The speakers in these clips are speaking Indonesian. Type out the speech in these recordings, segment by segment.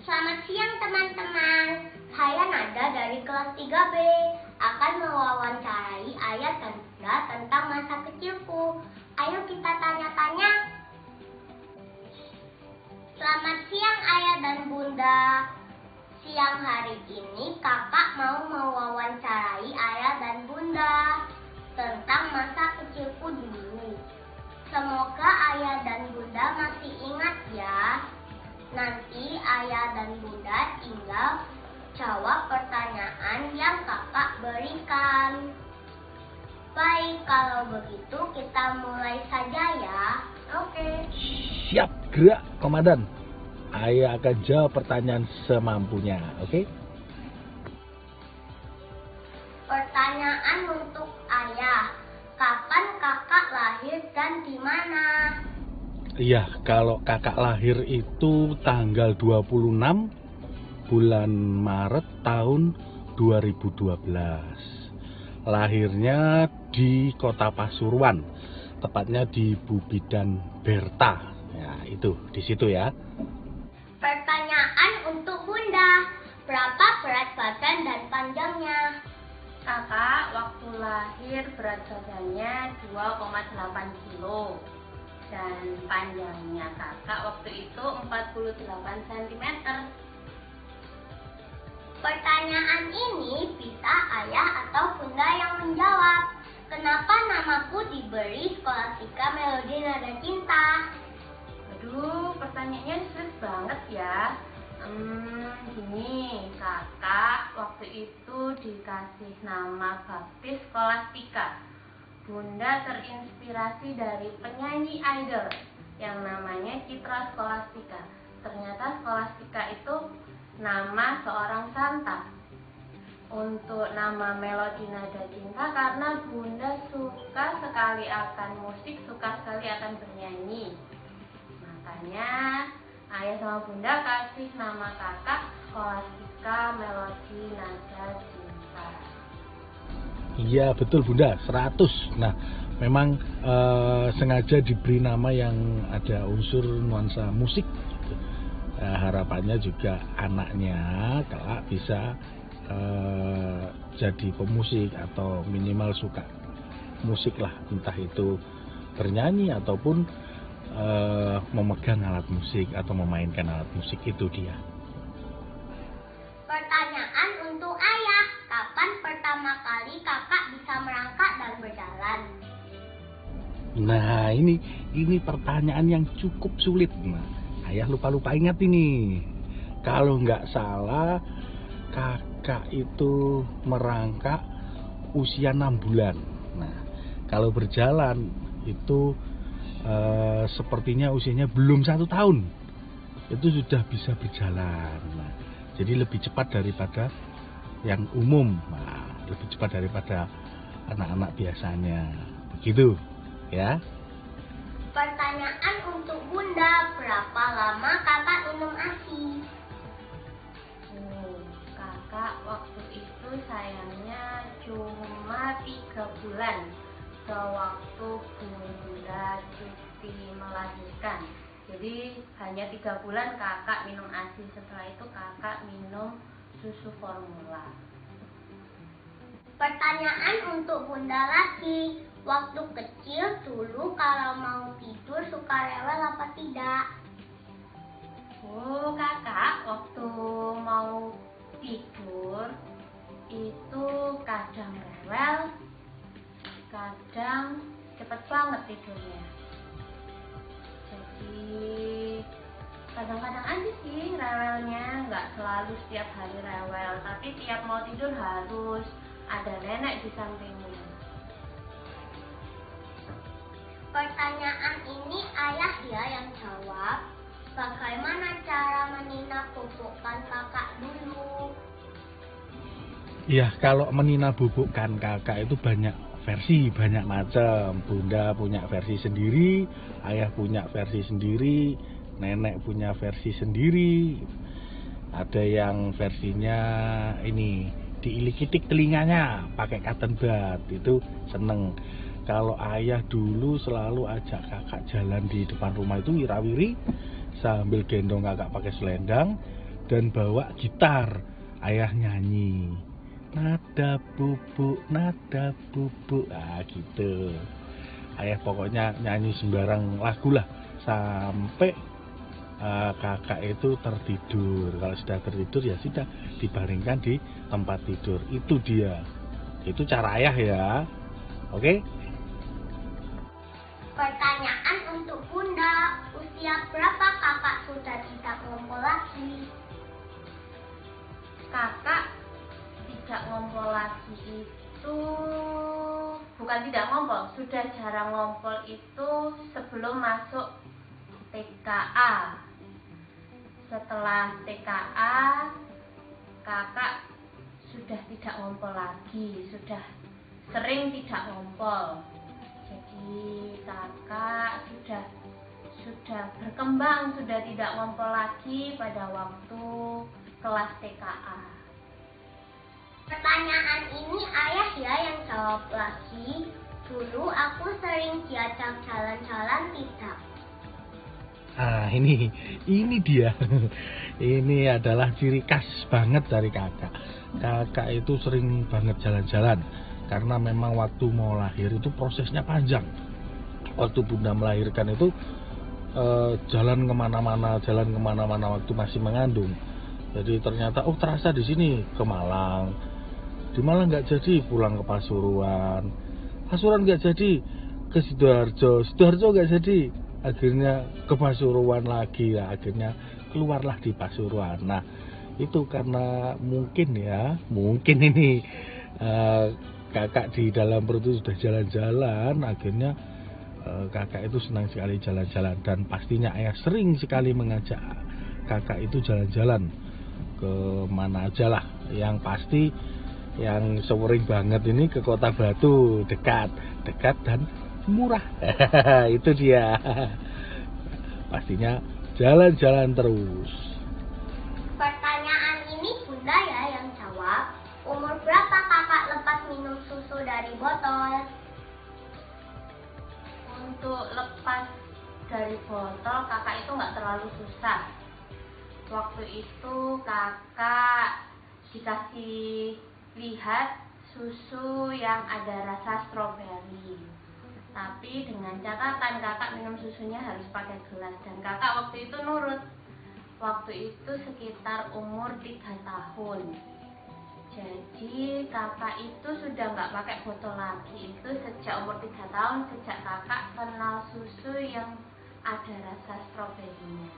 Selamat siang teman-teman. Saya Nada dari kelas 3B akan mewawancarai ayah dan bunda tentang masa kecilku. Ayo kita tanya-tanya. Selamat siang ayah dan bunda. Siang hari ini kakak mau mewawancarai ayah dan bunda tentang masa kecilku dulu. Semoga ayah dan bunda masih ingat ya. Nanti ayah dan bunda tinggal jawab pertanyaan yang kakak berikan. Baik, kalau begitu kita mulai saja ya. Oke. Siap, gerak komandan. Ayah akan jawab pertanyaan semampunya, oke? Pertanyaan untuk ayah. Kapan kakak lahir dan di mana? Iya, kalau kakak lahir itu tanggal 26 bulan Maret tahun 2012. Lahirnya di Kota Pasuruan, tepatnya di Bubidan Berta. Ya, itu di situ ya. Pertanyaan untuk bunda. Berapa berat badan dan panjangnya? Kakak waktu lahir berat badannya 2,8 kilo dan panjangnya kakak waktu itu 48 cm. Pertanyaan ini bisa ayah atau bunda yang menjawab. Kenapa namaku diberi Skolastika Melodi Nada Cinta? Aduh, pertanyaannya sulit banget ya. Gini, kakak waktu itu dikasih nama baptis Skolastika. Bunda terinspirasi dari penyanyi idol yang namanya Citra Skolastika. Ternyata Skolastika itu nama seorang santa. Untuk nama Melodi Nada Cinta karena bunda suka sekali akan musik, suka sekali akan bernyanyi. Makanya ayah sama bunda kasih nama kakak Skolastika Melodi Nada Cinta. Iya, betul bunda, 100. Nah, memang sengaja diberi nama yang ada unsur nuansa musik. Harapannya juga anaknya kelak bisa jadi pemusik atau minimal suka musik lah, entah itu bernyanyi ataupun memegang alat musik atau memainkan alat musik, itu dia. Pertanyaan untuk ayah. Kapan pertama kali kakak bisa merangkak dan berjalan? Nah, ini pertanyaan yang cukup sulit. Nah, ayah lupa ingat ini. Kalau nggak salah, kakak itu merangkak usia 6 bulan. Nah, kalau berjalan itu sepertinya usianya belum 1 tahun. Itu sudah bisa berjalan. Nah, jadi lebih cepat daripada yang umum. Nah, lebih cepat daripada anak-anak biasanya. Begitu, ya. Pertanyaan untuk bunda. Berapa lama kakak minum ASI? Kakak waktu itu sayangnya cuma 3 bulan sewaktu bunda cuti melahirkan. Jadi hanya 3 bulan kakak minum ASI. Setelah itu kakak minum susu formula. Pertanyaan untuk bunda lagi. Waktu kecil dulu kalau mau tidur suka rewel apa tidak? Kakak waktu mau tidur itu kadang rewel, kadang cepet banget tidurnya. Jadi kadang-kadang aja sih rewelnya, nggak selalu setiap hari rewel, tapi tiap mau tidur harus ada nenek di sampingnya. Pertanyaan ini ayah ya yang jawab. Bagaimana cara menina pupukan kakak dulu? Ya, kalau menina bubukkan kakak itu banyak versi, banyak macam. Bunda punya versi sendiri, ayah punya versi sendiri, nenek punya versi sendiri. Ada yang versinya ini diilik-ilik telinganya pakai cotton bud, itu seneng. Kalau ayah dulu selalu ajak kakak jalan di depan rumah itu wirawiri sambil gendong kakak pakai selendang. dan bawa gitar. Ayah nyanyi, nada bubuk, gitu. Ayah pokoknya nyanyi sembarang lagu lah sampai kakak itu tertidur. Kalau sudah tertidur ya sudah dibaringkan di tempat tidur. Itu dia. Itu cara ayah ya. Oke? Pertanyaan untuk Bunda, usia berapa kakak sudah tidak ngompol lagi? Kakak tidak ngompol lagi itu bukan tidak ngompol, sudah jarang ngompol itu sebelum masuk TKA. Setelah TKA, kakak sudah tidak ngompol lagi, sudah sering tidak ngompol. Jadi kakak sudah berkembang, sudah tidak ngompol lagi pada waktu kelas TKA. Pertanyaan ini ayah ya yang jawab lagi. Dulu aku sering diajak jalan-jalan tidak. Ah, ini dia. Ini adalah ciri khas banget dari kakak. Kakak itu sering banget jalan-jalan karena memang waktu mau lahir itu prosesnya panjang. Waktu bunda melahirkan itu jalan kemana-mana waktu masih mengandung. Jadi ternyata terasa di sini ke Malang. Di Malang nggak jadi pulang ke Pasuruan nggak jadi ke Sidoarjo nggak jadi, akhirnya ke Pasuruan lagi ya, akhirnya keluarlah di Pasuruan. Nah itu karena mungkin ini kakak di dalam perut itu sudah jalan-jalan, akhirnya kakak itu senang sekali jalan-jalan, dan pastinya ayah sering sekali mengajak kakak itu jalan-jalan ke mana aja lah. Yang pasti yang sering banget ini ke Kota Batu, dekat dan murah. Itu dia. Pastinya jalan-jalan terus. Pertanyaan ini Bunda ya yang jawab. Umur berapa kakak lepas minum susu dari botol? Untuk lepas dari botol kakak itu nggak terlalu susah. Waktu itu kakak dikasih lihat susu yang ada rasa stroberi, tapi dengan catatan kakak minum susunya harus pakai gelas, dan kakak waktu itu nurut. Waktu itu sekitar umur 3 tahun. Jadi kakak itu sudah nggak pakai botol lagi, itu sejak umur 3 tahun, sejak kakak kenal susu yang ada rasa stroberinya.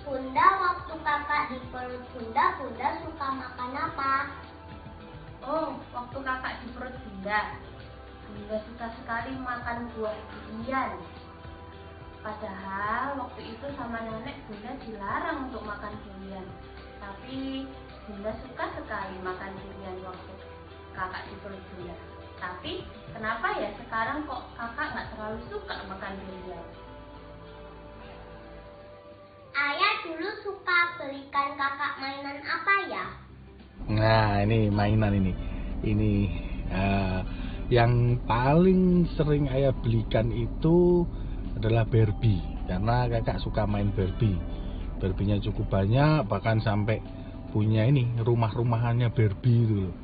Bunda, waktu kakak di perut Bunda suka makan apa? Waktu kakak di perut Bunda suka sekali makan buah durian. Padahal waktu itu sama nenek Bunda dilarang untuk makan durian. Tapi Bunda suka sekali makan durian waktu kakak di perut Bunda. Tapi kenapa ya sekarang kok kakak nggak terlalu suka makan durian? Ayah dulu suka belikan kakak mainan apa ya? Nah ini mainan ini yang paling sering ayah belikan itu adalah Barbie, karena kakak suka main Barbie. Barbie-nya cukup banyak, bahkan sampai punya ini rumah-rumahannya Barbie itu loh,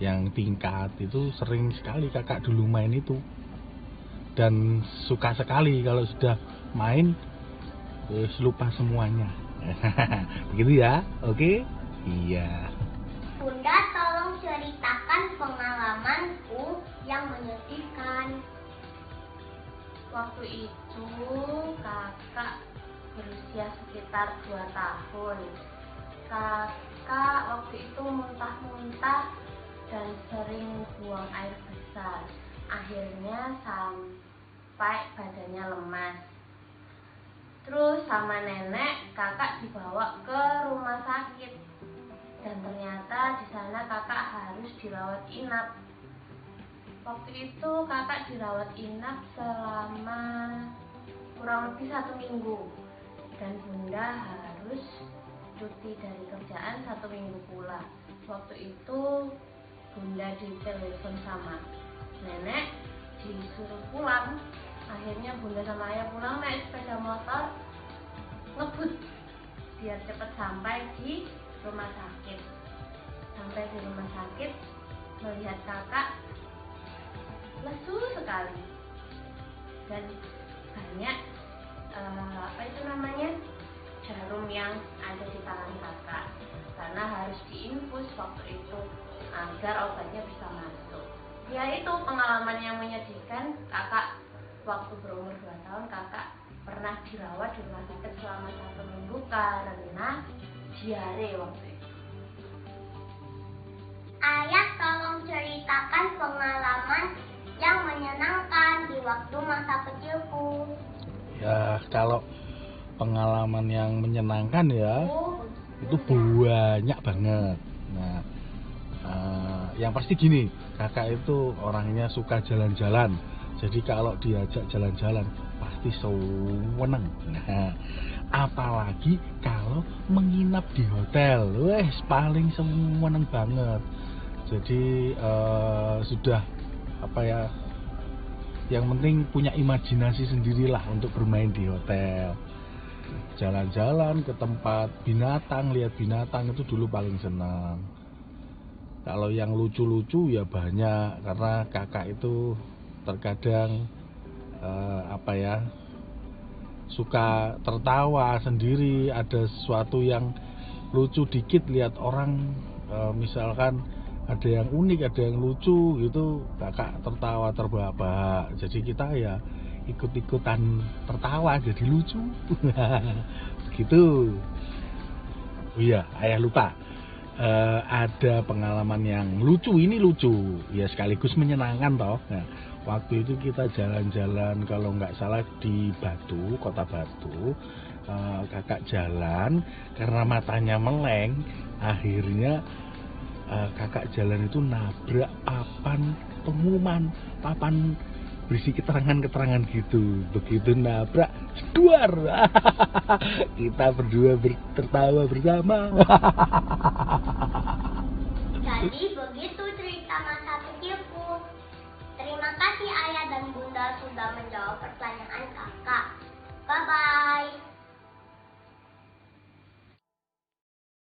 yang tingkat itu sering sekali kakak dulu main itu, dan suka sekali kalau sudah main lupa semuanya. Begitu ya, oke? Iya. Bunda, tolong ceritakan pengalamanku yang menyedihkan. Waktu itu kakak berusia sekitar 2 tahun. Kakak waktu itu muntah-muntah dan sering buang air besar. Akhirnya sampai badannya lemas. Terus sama nenek kakak dibawa ke rumah sakit, dan ternyata di sana kakak harus dirawat inap. Waktu itu kakak dirawat inap selama kurang lebih 1 minggu, dan Bunda harus cuti dari kerjaan 1 minggu pula. Waktu itu Bunda ditelepon sama nenek disuruh pulang. Akhirnya Bunda sama ayah pulang naik sepeda motor ngebut biar cepat sampai di rumah sakit. Sampai di rumah sakit melihat kakak lesu sekali dan banyak jarum yang ada di tangan kakak karena harus diinfus waktu itu agar obatnya bisa masuk. Ya itu pengalaman yang menyedihkan. Kakak waktu berumur 2 tahun kakak pernah dirawat di rumah sakit selama 1 minggu karena diare waktu itu. Ayah tolong ceritakan pengalaman yang menyenangkan di waktu masa kecilku. Ya, kalau pengalaman yang menyenangkan ya, itu begitu ya. banyak banget. Nah, yang pasti gini, kakak itu orangnya suka jalan-jalan. Jadi kalau diajak jalan-jalan pasti seneng. Nah, apalagi kalau menginap di hotel, wes paling seneng banget. Jadi sudah apa ya? Yang penting punya imajinasi sendirilah untuk bermain di hotel. Jalan-jalan ke tempat binatang, lihat binatang itu dulu paling senang. Kalau yang lucu-lucu ya banyak, karena kakak itu terkadang suka tertawa sendiri. Ada sesuatu yang lucu dikit, lihat orang misalkan ada yang unik, ada yang lucu gitu, kakak tertawa terbahak-bahak. Jadi kita ya ikut-ikutan tertawa jadi lucu. Begitu. Oh iya, ayah lupa. Ada pengalaman yang lucu, ini lucu ya sekaligus menyenangkan toh. Nah, waktu itu kita jalan-jalan kalau nggak salah di Batu, kota Batu. Kakak jalan karena matanya meleng, akhirnya kakak jalan itu nabrak papan pengumuman, papan berisi keterangan-keterangan gitu. Begitu nabrak, jedar. Kita berdua tertawa bersama. Jadi begitu cerita masa kecilku. Terima kasih ayah dan bunda sudah menjawab pertanyaan kakak. Bye-bye.